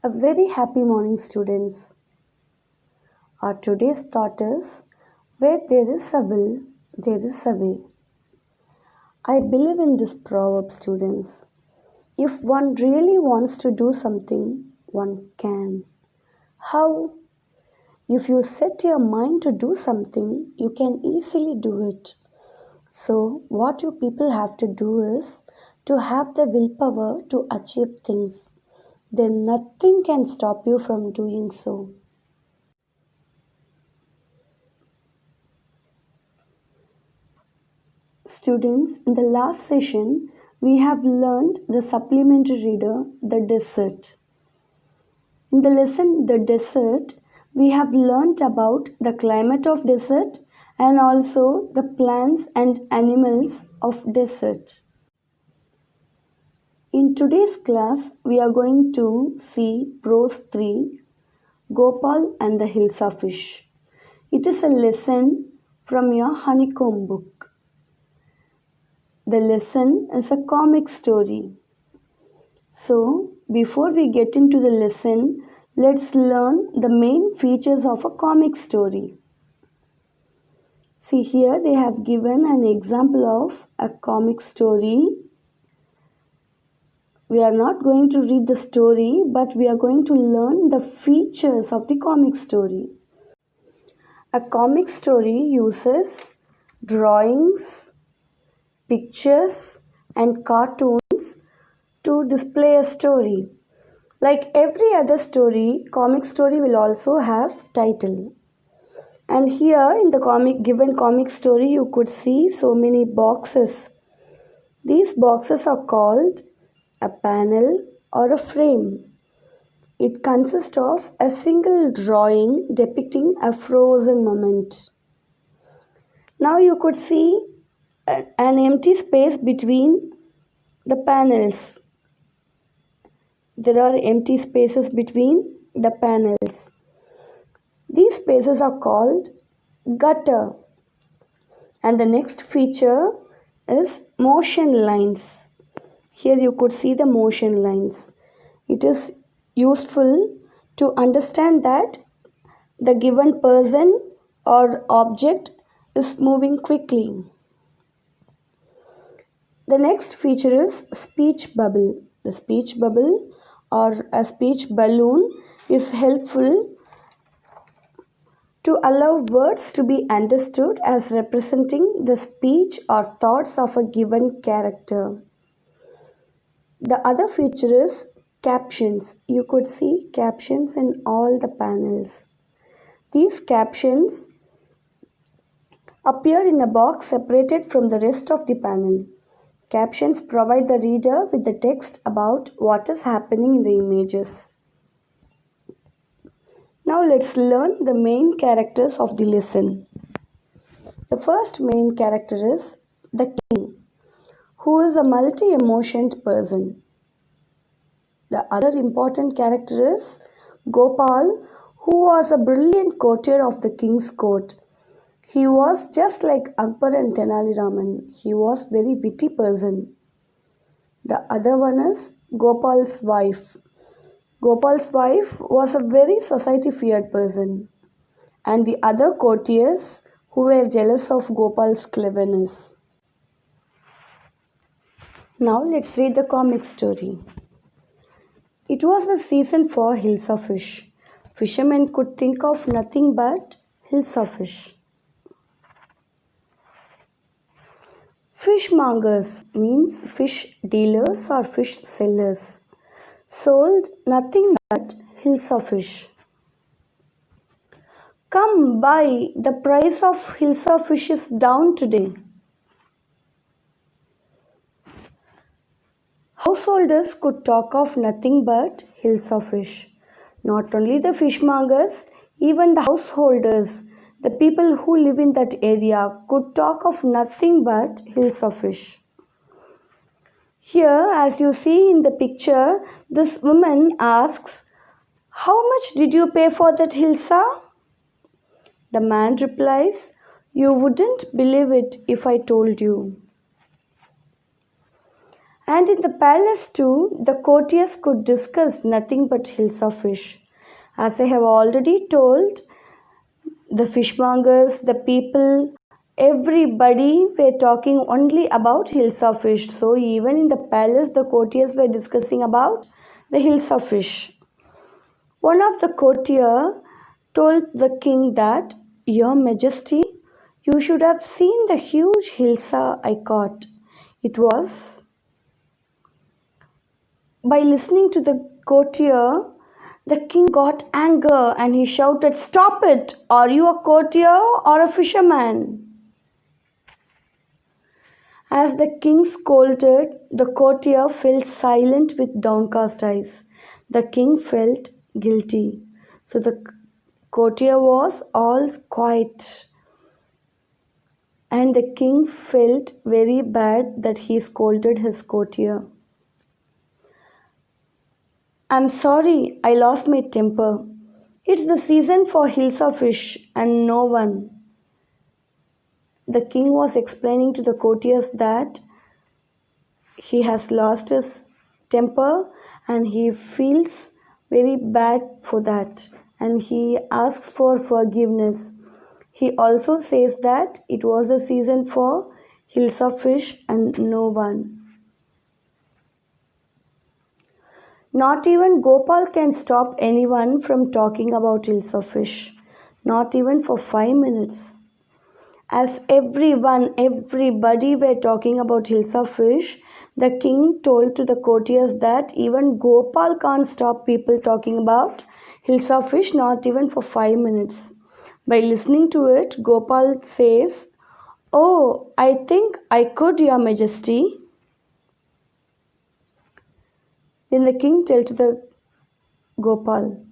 A very happy morning, students. Our today's thought is where there is a will, there is a way. I believe in this proverb, students. If one really wants to do something, one can. How? If you set your mind to do something, you can easily do it. So, what you people have to do is to have the willpower to achieve things. Then nothing can stop you from doing so. Students, in the last session, we have learned the supplementary reader, The Desert. In the lesson, The Desert, we have learned about the climate of desert and also the plants and animals of desert. In today's class, we are going to see Prose 3, Gopal and the Hilsa Fish. It is a lesson from your honeycomb book. The lesson is a comic story. So, before we get into the lesson, let's learn the main features of a comic story. See here they have given an example of a comic story. We are not going to read the story, but we are going to learn the features of the comic story. A comic story uses drawings, pictures, and cartoons to display a story. Like every other story, comic story will also have title. And here in the given comic story, you could see so many boxes. These boxes are called a panel or a frame. It consists of a single drawing depicting a frozen moment. Now you could see an empty space between the panels. There are empty spaces between the panels. These spaces are called gutter. And the next feature is motion lines. Here you could see the motion lines. It is useful to understand that the given person or object is moving quickly. The next feature is speech bubble. The speech bubble or a speech balloon is helpful to allow words to be understood as representing the speech or thoughts of a given character. The other feature is captions. You could see captions in all the panels. These captions appear in a box separated from the rest of the panel. Captions provide the reader with the text about what is happening in the images. Now let's learn the main characters of the lesson. The first main character is the king, who is a multi-emotioned person. The other important character is Gopal, who was a brilliant courtier of the king's court. He was just like Akbar and Tenali Raman. He was very witty person. The other one is Gopal's wife. Gopal's wife was a very society-feared person. And the other courtiers who were jealous of Gopal's cleverness. Now let's read the comic story. It was the season for Hilsa Fish. Fishermen could think of nothing but Hilsa Fish. Fishmongers means fish dealers or fish sellers sold nothing but Hilsa Fish. Come buy, the price of Hilsa Fish is down today. Householders could talk of nothing but Hilsa Fish. Not only the fishmongers, even the householders, the people who live in that area could talk of nothing but Hilsa Fish. Here, as you see in the picture, this woman asks, "How much did you pay for that Hilsa?" The man replies, "You wouldn't believe it if I told you." And in the palace too, the courtiers could discuss nothing but hills of fish. As I have already told, the fishmongers, the people, everybody were talking only about hills of fish. So even in the palace, the courtiers were discussing about the hills of fish. One of the courtier told the king that, Your Majesty, you should have seen the huge hilsa I caught. It was. By listening to the courtier, the king got anger and he shouted, Stop it! Are you a courtier or a fisherman? As the king scolded, the courtier fell silent with downcast eyes. The king felt guilty. So the courtier was all quiet. And the king felt very bad that he scolded his courtier. I'm sorry, I lost my temper. It's the season for hills of fish and no one. The king was explaining to the courtiers that he has lost his temper and he feels very bad for that and he asks for forgiveness. He also says that it was the season for hills of fish and no one. Not even Gopal can stop anyone from talking about hills of fish, not even for 5 minutes. As everybody were talking about hills of fish, the king told to the courtiers that even Gopal can't stop people talking about hills of fish, not even for 5 minutes. By listening to it, Gopal says, Oh, I think I could, Your Majesty. Then the king told to the Gopal,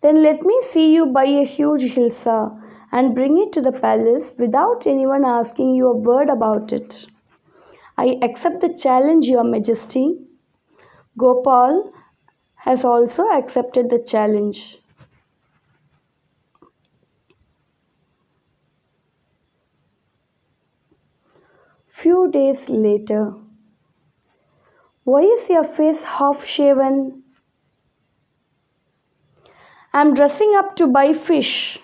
Then let me see you buy a huge hilsa and bring it to the palace without anyone asking you a word about it. I accept the challenge, Your Majesty. Gopal has also accepted the challenge. Few days later, why is your face half shaven? I'm dressing up to buy fish.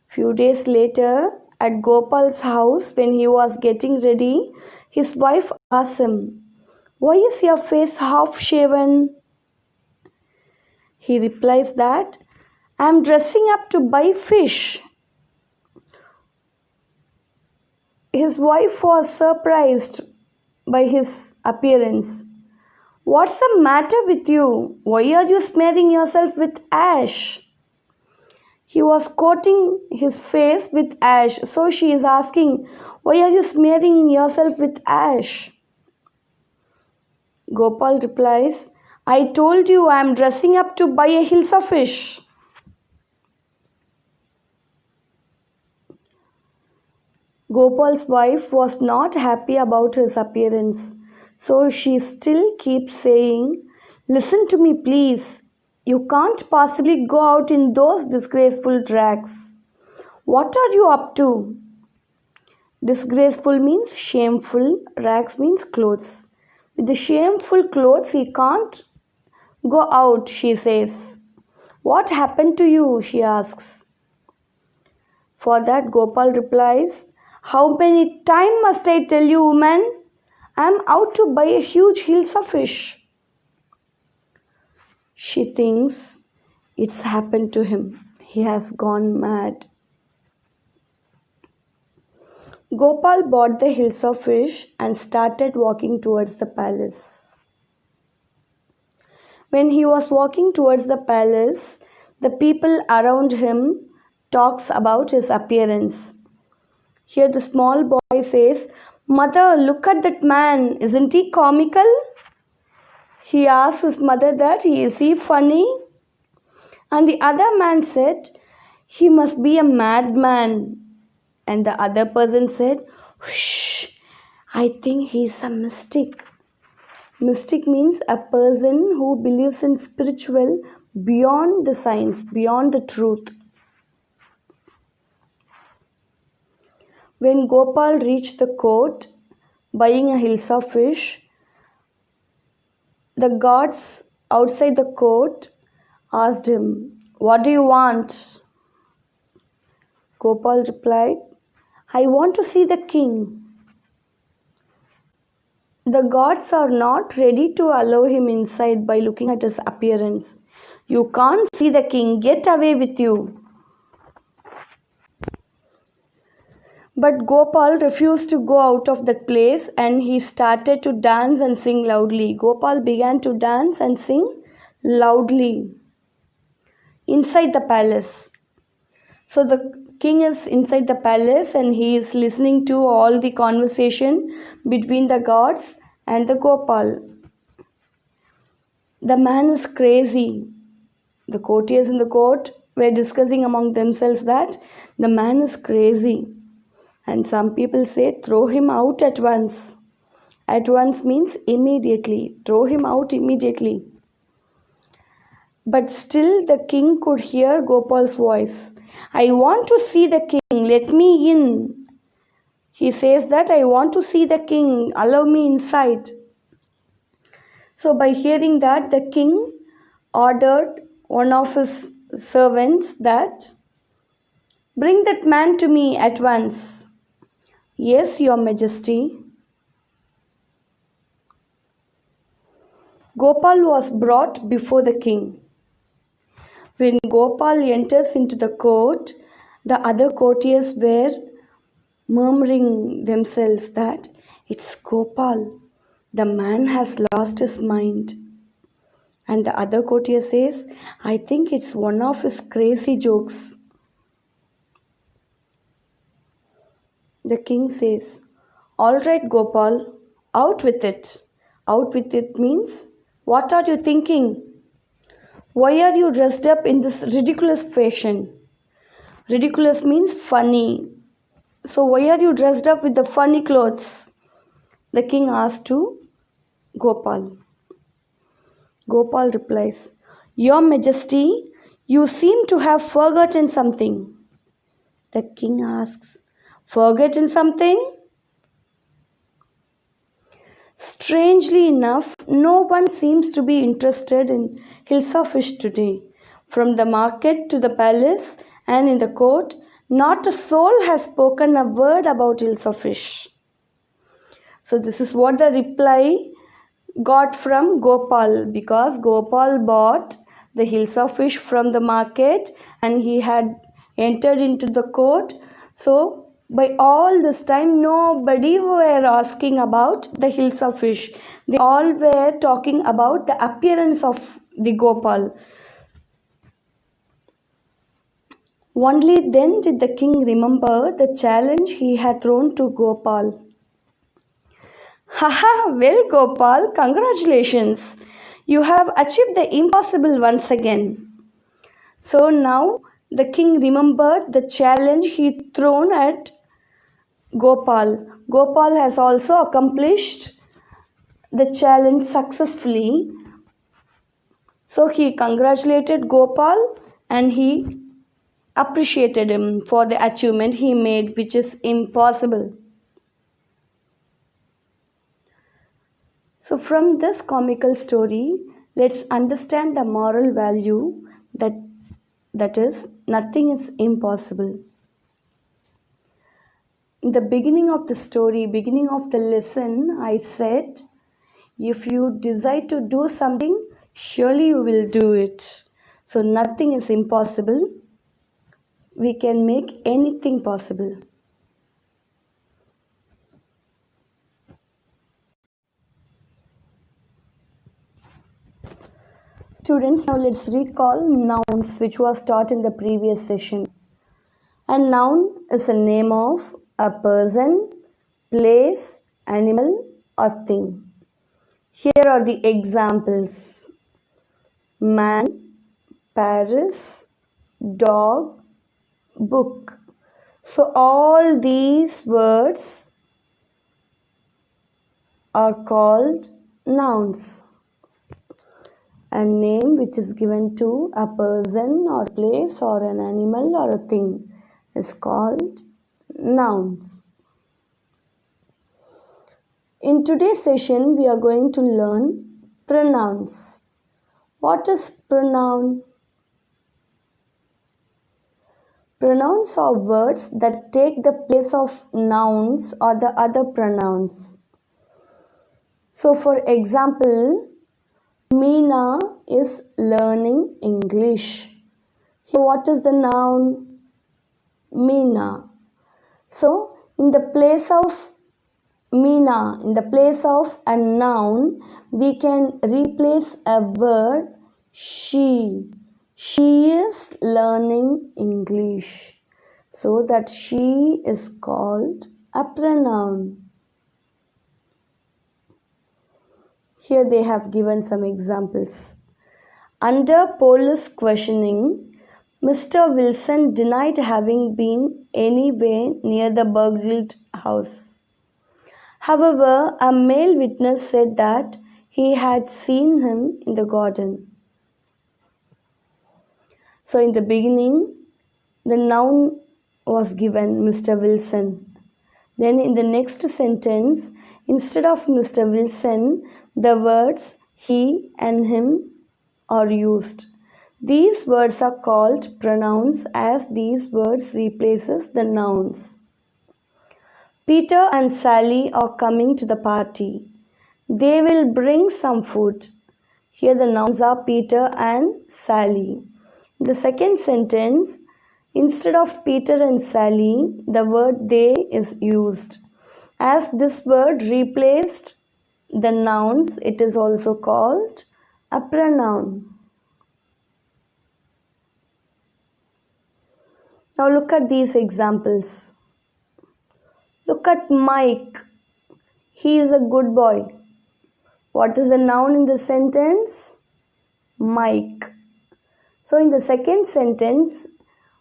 Few days later, at Gopal's house, when he was getting ready, his wife asked him, Why is your face half shaven? He replies that, I'm dressing up to buy fish. His wife was surprised by his appearance. What's the matter with you? Why are you smearing yourself with ash? He was coating his face with ash, so she is asking, Why are you smearing yourself with ash? Gopal replies, I told you I am dressing up to buy a hilsa fish. Gopal's wife was not happy about his appearance, so she still keeps saying, Listen to me, please. You can't possibly go out in those disgraceful rags. What are you up to? Disgraceful means shameful, rags means clothes. With the shameful clothes, he can't go out, she says. What happened to you? She asks. For that, Gopal replies, How many times must I tell you, woman? I am out to buy a huge hilsa fish. She thinks it's happened to him. He has gone mad. Gopal bought the hilsa fish and started walking towards the palace. When he was walking towards the palace, the people around him talks about his appearance. Here the small boy says, Mother, look at that man. Isn't he comical? He asks his mother that, Is he funny? And the other man said, He must be a madman. And the other person said, Shh, I think he's a mystic. Mystic means a person who believes in spiritual beyond the science, beyond the truth. When Gopal reached the court, buying a hilsa fish, The guards outside the court asked him, "What do you want?" Gopal replied, "I want to see the king." The guards are not ready to allow him inside by looking at his appearance. "You can't see the king, get away with you." But Gopal refused to go out of that place and he started to dance and sing loudly. Gopal began to dance and sing loudly inside the palace. So the king is inside the palace and he is listening to all the conversation between the gods and the Gopal. The man is crazy. The courtiers in the court were discussing among themselves that the man is crazy. And some people say, throw him out at once. At once means immediately. Throw him out immediately. But still the king could hear Gopal's voice. "I want to see the king. Let me in." He says that, "I want to see the king. Allow me inside." So by hearing that, the king ordered one of his servants that, "Bring that man to me at once." "Yes, your majesty." Gopal was brought before the king. When Gopal enters into the court, the other courtiers were murmuring themselves that, "It's Gopal. The man has lost his mind." And the other courtier says, "I think it's one of his crazy jokes." The king says, "All right, Gopal, out with it." Out with it means, what are you thinking? Why are you dressed up in this ridiculous fashion? Ridiculous means funny. So why are you dressed up with the funny clothes? The king asked to Gopal. Gopal replies, "Your majesty, you seem to have forgotten something." The king asks, "Forgotten something?" Strangely enough, no one seems to be interested in Hilsa fish today. From the market to the palace and in the court, not a soul has spoken a word about Hilsa fish. So this is what the reply got from Gopal, because Gopal bought the Hilsa fish from the market and he had entered into the court. So by all this time, nobody were asking about the Hilsa fish. They all were talking about the appearance of the Gopal. Only then did the king remember the challenge he had thrown to Gopal. "Haha, well, Gopal, congratulations. You have achieved the impossible once again." So now the king remembered the challenge he thrown at Gopal. Gopal has also accomplished the challenge successfully. So he congratulated Gopal and he appreciated him for the achievement he made, which is impossible. So from this comical story, let's understand the moral value that is, nothing is impossible. In the beginning of the story, beginning of the lesson, I said, if you decide to do something, surely you will do it. So nothing is impossible. We can make anything possible. Students, now let's recall nouns which was taught in the previous session. A noun is a name of a person, place, animal, or thing. Here are the examples: man, Paris, dog, book. So all these words are called nouns. A name which is given to a person or place or an animal or a thing is called nouns. In today's session, we are going to learn Pronouns. What is pronoun? Pronouns are words that take the place of nouns or the other pronouns. So for example, Meena is learning English. Here what is the noun? Meena. So in the place of Meena, in the place of a noun, we can replace a word she. She is learning English. So that she is called a pronoun. Here they have given some examples. Under police questioning, Mr. Wilson denied having been anywhere near the burgled house. However, a male witness said that he had seen him in the garden. So in the beginning, the noun was given Mr. Wilson. Then in the next sentence, instead of Mr. Wilson, the words he and him are used. These words are called pronouns as these words replaces the nouns. Peter and Sally are coming to the party. They will bring some food. Here the nouns are Peter and Sally. In the second sentence, instead of Peter and Sally, the word they is used. As this word replaced the nouns, it is also called a pronoun. Now look at these examples. Look at Mike. He is a good boy. What is the noun in the sentence? Mike. So in the second sentence,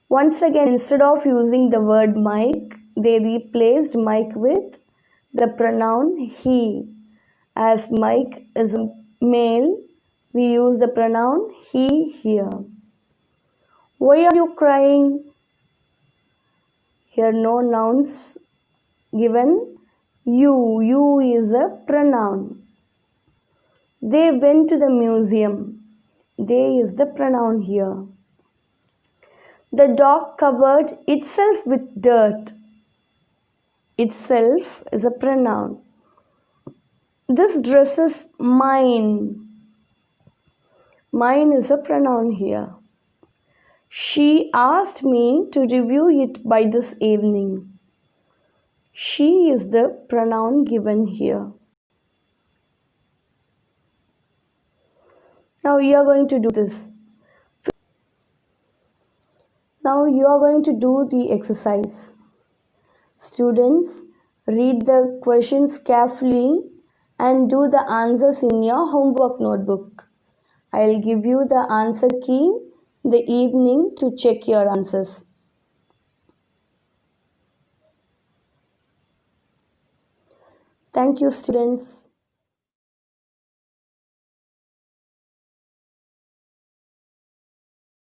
once again, instead of using the word Mike, they replaced Mike with the pronoun he. As Mike is a male, we use the pronoun he here. Why are you crying? Here no nouns given. You is a pronoun. They went to the museum. They is the pronoun here. The dog covered itself with dirt. Itself is a pronoun. This dress is mine. Mine is a pronoun here. She asked me to review it by this evening. She is the pronoun given here. Now you are going to do this. Now you are going to do the exercise. Students, read the questions carefully and do the answers in your homework notebook. I will give you the answer key in the evening to check your answers. Thank you, students.